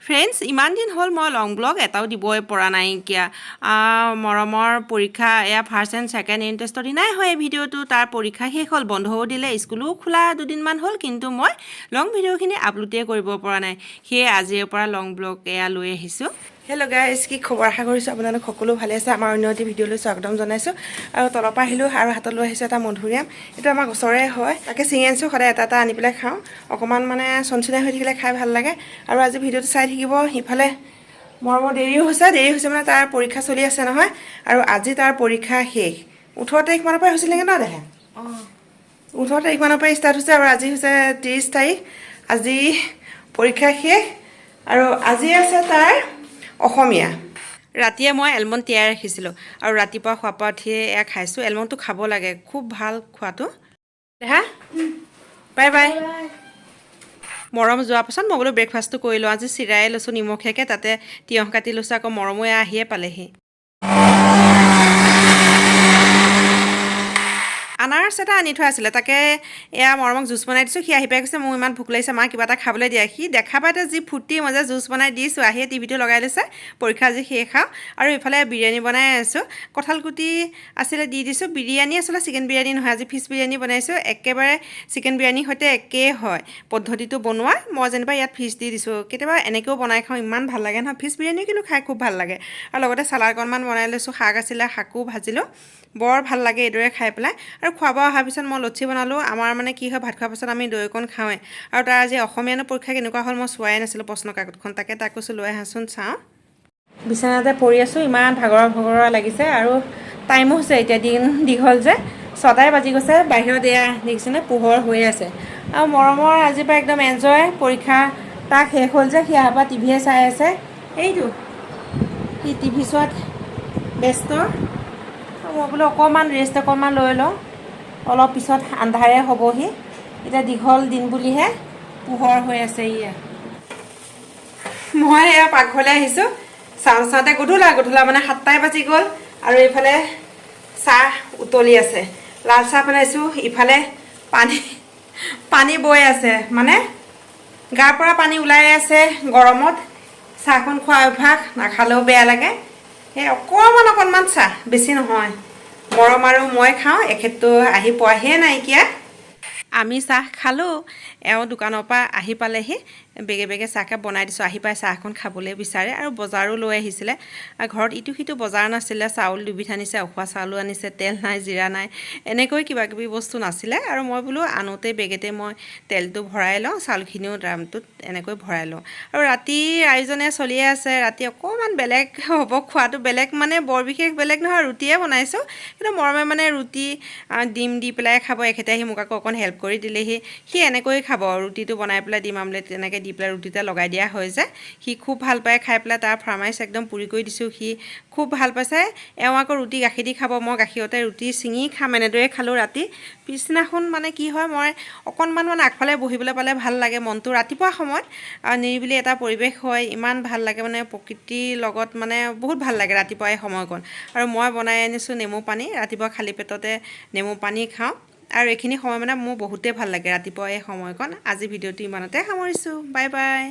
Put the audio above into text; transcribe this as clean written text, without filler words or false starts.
Friends, ইমান দিন হ'ল মই লং ব্লগ এটাও দিবই পৰা নাইকিয়া। মৰমৰ পৰীক্ষা এয়া ফাৰ্ষ্ট এণ্ড ছেকেণ্ড ইউনিট টেষ্টৰ দিনাই হয় এই ভিডিঅ'টো। তাৰ পৰীক্ষা শেষ হ'ল, বন্ধও দিলে, স্কুলো খোলা দুদিনমান হ'ল, কিন্তু মই লং ভিডিঅ'খিনি আপলোডেই কৰিব পৰা নাই। সেয়ে আজিৰ পৰা লং ব্লগ এয়া লৈ আহিছোঁ। হেল্ল' গাইজ, কি খবৰ? আশা কৰিছোঁ আপোনালোক সকলো ভালে আছে। আমাৰ অন্য এটি ভিডিঅ'লৈ স্বাগতম জনাইছোঁ। আৰু তলৰ পৰা আহিলোঁ আৰু হাতত লৈ আহিছোঁ এটা মধুৰিআম। এইটো আমাৰ গছৰে হয়, তাকে ছিঙি আনিছোঁ। সদায় এটা এটা আনি পেলাই খাওঁ, অকণমান মানে চনচনীয়া হৈ থাকিলে খাই ভাল লাগে। আৰু আজি ভিডিঅ'টো চাই থাকিব। ইফালে মৰমৰ দেৰি হৈছে মানে তাৰ পৰীক্ষা চলি আছে নহয়। আৰু আজি তাৰ পৰীক্ষা শেষ 18 তাৰিখমানৰ পৰা হৈছিল নেকি ন? দেহে 18 তাৰিখমানৰ পৰা ষ্টাৰ্ট হৈছে আৰু আজি হৈছে 30 তাৰিখ। আজি পৰীক্ষা শেষ আৰু আজি আছে তাৰ অসমীয়া। ৰাতিয়ে মই এলমণ্ড তিয়াই ৰাখিছিলোঁ আৰু ৰাতিপুৱা খোৱাৰ পৰা উঠিয়ে এয়া খাইছোঁ। এলমণ্ডটো খাব লাগে, খুব ভাল খোৱাটো। দেহা বাই বাই। মৰম যোৱাৰ পাছত মই বোলো ব্ৰেকফাষ্টটো কৰি লওঁ। আজি চিৰাই লৈছোঁ নিমখীয়াকৈ, তাতে তিয়ঁহ কাটি লৈছোঁ। আকৌ মৰমো আহিয়ে পালেহি। আনাৰস এটা আনি থোৱা আছিলে, তাকে এয়া মৰমক জুচ বনাই দিছোঁ। সি আহি পাই কৈছে মোৰ ইমান ভোক লাগিছে মা, কিবা এটা খাবলৈ দিয়া। সি দেখা পাইতে যি ফূৰ্তি, মই যে জুচ বনাই দিছোঁ। আহিয়ে টিভিটো লগাই লৈছে, পৰীক্ষা আজি শেষ খাওঁ। আৰু ইফালে বিৰিয়ানী বনাই আছোঁ। কঁঠালগুটি আছিলে দি দিছোঁ। বিৰিয়ানী আছিলে, চিকেন বিৰিয়ানী নহয়, আজি ফিছ বিৰিয়ানী বনাইছোঁ। একেবাৰে চিকেন বিৰিয়ানীৰ সৈতে একেই হয় পদ্ধতিটো বনোৱা। মই যেনিবা ইয়াত ফিছ দি দিছোঁ। কেতিয়াবা এনেকৈও বনাই খাওঁ, ইমান ভাল লাগে নহয়। ফিছ বিৰিয়ানী কিন্তু খাই খুব ভাল লাগে। আৰু লগতে চালাড অকণমান বনাই লৈছোঁ, শাক আছিলে, শাকো ভাজিলোঁ। বৰ ভাল লাগে এইদৰে খাই পেলাই। আৰু খোৱা বোৱা অহাৰ পিছত মই লচ্ছি বনালোঁ। আমাৰ মানে কি হয়, ভাত খোৱাৰ পাছত আমি দৈ অকণ খাওঁৱেই। আৰু তাৰ আজি অসমীয়ানো পৰীক্ষা কেনেকুৱা হ'ল মই চোৱাই নাছিলোঁ প্ৰশ্ন কাকতখন, তাকে তাক কৈছোঁ লৈ আহাচোন চাওঁ। বিচনাতে পৰি আছোঁ, ইমান ভাগৰুৱা লাগিছে। আৰু টাইমো হৈছে এতিয়া, দিন দীঘল যে 6টাই বাজি গৈছে। বাহিৰত এয়া দেখিছেনে পোহৰ হৈ আছে। আৰু মৰমৰ আজিৰ পৰা একদম এনজয়। পৰীক্ষা তাৰ শেষ হ'ল যে, সি আহাৰ পৰা টিভিয়ে চাই আছে। এইটো সি টিভি চোৱাত ব্যস্ত। মই বোলো অকণমান ৰেষ্ট অকণমান লৈ লওঁ, অলপ পিছত আন্ধাৰে হ'বহি। এতিয়া দীঘল দিন বুলিহে পোহৰ হৈ আছে। ইয়া মই এয়া পাকঘৰলৈ আহিছোঁ। চাওঁতে গধূলা মানে 7টাই বাজি গ'ল। আৰু এইফালে চাহ উতলি আছে, লাল চাহ বনাইছোঁ। ইফালে পানী বৈ আছে, মানে গাৰ পৰা পানী ওলাই আছে। গৰমত চাহকণ খোৱা অভ্যাস, নাখালেও বেয়া লাগে। সেই অকণমান চাহ, বেছি নহয়। মৰম আৰু মই খাওঁ, এখেতটো আহি পোৱাহিয়ে নাইকিয়া। আমি চাহ খালোঁ। এওঁ দোকানৰ পৰা আহি পালেহি, বেগে চাহকাপ বনাই দিছোঁ। আহি পাই চাহখন খাবলৈ বিচাৰে। আৰু বজাৰো লৈ আহিছিলে। ঘৰত ইটো সিটো বজাৰ নাছিলে, চাউল দুবিধ আনিছে, উখোৱা চাউলো আনিছে, তেল নাই, জিৰা নাই, এনেকৈ কিবাকিবি বস্তু নাছিলে। আৰু মই বোলো আনোতে বেগেতে মই তেলটো ভৰাই লওঁ, চাউলখিনিও ড্ৰামটোত এনেকৈ ভৰাই লওঁ। আৰু ৰাতিৰ আয়োজনে চলিয়ে আছে। ৰাতি অকণমান বেলেগ হ'ব খোৱাটো, বেলেগ মানে বৰ বিশেষ বেলেগ নহয়, ৰুটিয়ে বনাইছোঁ। কিন্তু মৰমে মানে ৰুটি ডিম দি পেলাই খাব। এখেতে আহি মোক আকৌ অকণ হেল্প কৰি দিলেহি। সি এনেকৈ খাব, ৰুটিটো বনাই পেলাই ডিম আমলেট তেনেকৈ দি পেলাই ৰুটিতে লগাই দিয়া হয় যে, সি খুব ভাল পায় খাই পেলাই। তাৰ ফৰমাইছ একদম পুৰি কৰি দিছোঁ, সি খুব ভাল পাইছে। এওঁ আকৌ ৰুটি গাখীৰ দি খাব, মই গাখীৰতে ৰুটি ছিঙি খাম, এনেদৰে খালোঁ ৰাতি। পিছদিনাখন মানে কি হয়, মই অকণমান মানে আগফালে বহিবলৈ পালে ভাল লাগে মনটো। ৰাতিপুৱা সময়ত নিৰিবিলি এটা পৰিৱেশ হয়, ইমান ভাল লাগে মানে প্ৰকৃতিৰ লগত, মানে বহুত ভাল লাগে ৰাতিপুৱা এই সময়কণ। আৰু মই বনাই আনিছোঁ নেমু পানী, ৰাতিপুৱা খালী পেটতে নেমু পানী খাওঁ। আৰু এইখিনি সময় মানে মোৰ বহুতেই ভাল লাগে ৰাতিপুৱা এই সময়কণ। আজি ভিডিঅ'টো ইমানতে সামৰিছোঁ, বাই বাই।